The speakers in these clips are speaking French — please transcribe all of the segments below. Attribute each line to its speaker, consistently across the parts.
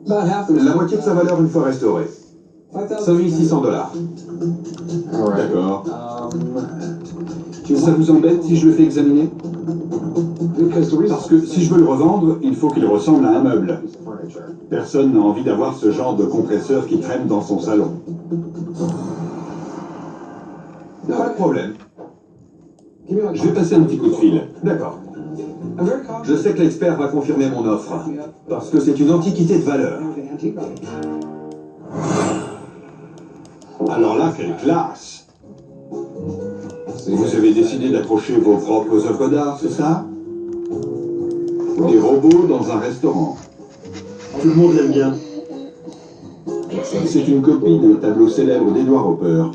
Speaker 1: La moitié de sa valeur une fois restaurée. 5600 $. D'accord. Ça vous embête si je le fais examiner? Parce que si je veux le revendre, il faut qu'il ressemble à un meuble. Personne n'a envie d'avoir ce genre de compresseur qui traîne dans son salon. Pas de problème. Je vais passer un petit coup de fil. D'accord. Je sais que l'expert va confirmer mon offre, parce que c'est une antiquité de valeur. Alors là, quelle classe! Vous avez décidé d'accrocher vos propres œuvres d'art, c'est ça? Des robots dans un restaurant.
Speaker 2: Tout le monde l'aime bien.
Speaker 1: C'est une copie d'un tableau célèbre d'Edward Hopper.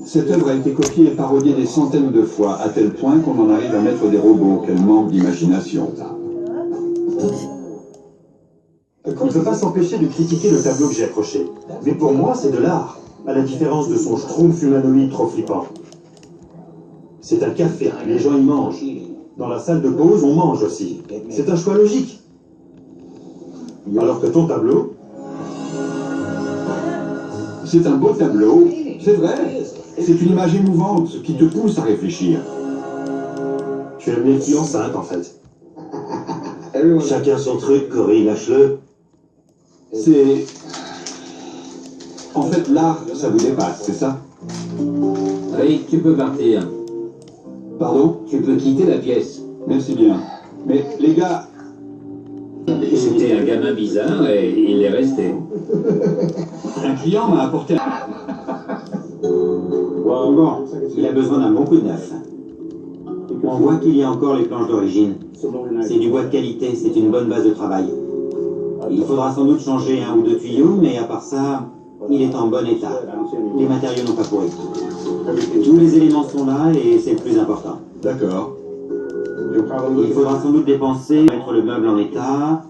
Speaker 1: Cette œuvre a été copiée et parodiée des centaines de fois, à tel point qu'on en arrive à mettre des robots, qu'elle manque d'imagination.
Speaker 2: On ne peut pas s'empêcher de critiquer le tableau que j'ai accroché. Mais pour moi, c'est de l'art, à la différence de son schtroumpf humanoïde trop flippant. C'est un café, les gens y mangent. Dans la salle de pause, on mange aussi. C'est un choix logique. Alors que ton tableau...
Speaker 1: C'est un beau tableau, c'est vrai. C'est une image émouvante qui te pousse à réfléchir.
Speaker 2: Tu aimes les filles enceintes, en fait. Chacun son truc, Cory, lâche-le.
Speaker 1: C'est... En fait, l'art, ça vous dépasse, c'est ça?
Speaker 3: Oui, tu peux partir.
Speaker 1: Pardon?
Speaker 3: Tu peux quitter la pièce.
Speaker 1: Merci bien. Mais les gars...
Speaker 3: C'était un gamin bizarre et il est resté.
Speaker 1: Un client m'a apporté un...
Speaker 4: Bon, il a besoin d'un bon coup de neuf. On voit qu'il y a encore les planches d'origine. C'est du bois de qualité, c'est une bonne base de travail. Il faudra sans doute changer un ou deux tuyaux, mais à part ça, il est en bon état. Les matériaux n'ont pas pourri. Tous les éléments sont là et c'est le plus important.
Speaker 1: D'accord.
Speaker 4: Il faudra sans doute dépenser, mettre le meuble en état,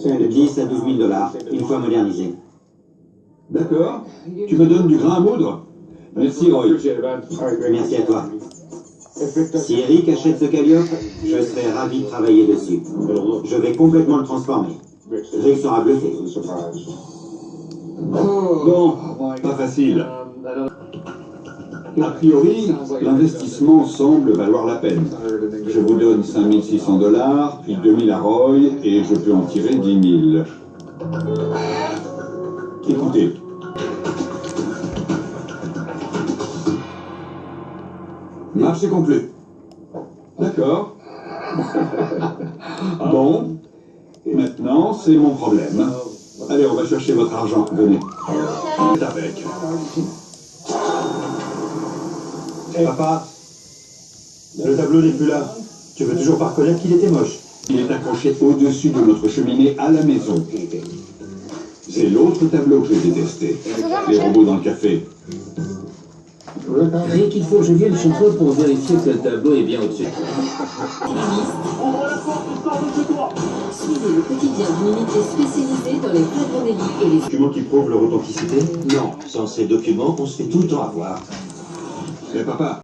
Speaker 4: de 10 à 12 000 $, une fois modernisé.
Speaker 1: D'accord. Tu me donnes du grain à moudre? Merci, Roy.
Speaker 4: Merci à toi. Si Eric achète ce calliope, je serai ravi de travailler dessus. Je vais complètement le transformer. Rick sera bluffé.
Speaker 1: Bon, pas facile. A priori, l'investissement semble valoir la peine. Je vous donne 5600 $, puis 2000 à Roy, et je peux en tirer 10 000. Écoutez. Marché conclu. D'accord. Bon. Maintenant, c'est mon problème. Allez, on va chercher votre argent. Venez. C'est avec.
Speaker 2: Papa, le tableau n'est plus là. Tu veux toujours pas reconnaître qu'il était moche.
Speaker 1: Il est accroché au-dessus de notre cheminée à la maison. C'est l'autre tableau que j'ai détesté. Les robots dans le café.
Speaker 3: Rick, il faut que je vienne chez toi pour vérifier que le tableau est bien au-dessus.
Speaker 5: Suivez le quotidien d'une unité spécialisée dans les plaques et les...
Speaker 2: Documents qui prouvent leur authenticité?
Speaker 1: Non.
Speaker 2: Sans ces documents, on se fait tout le temps avoir.
Speaker 1: Mais papa,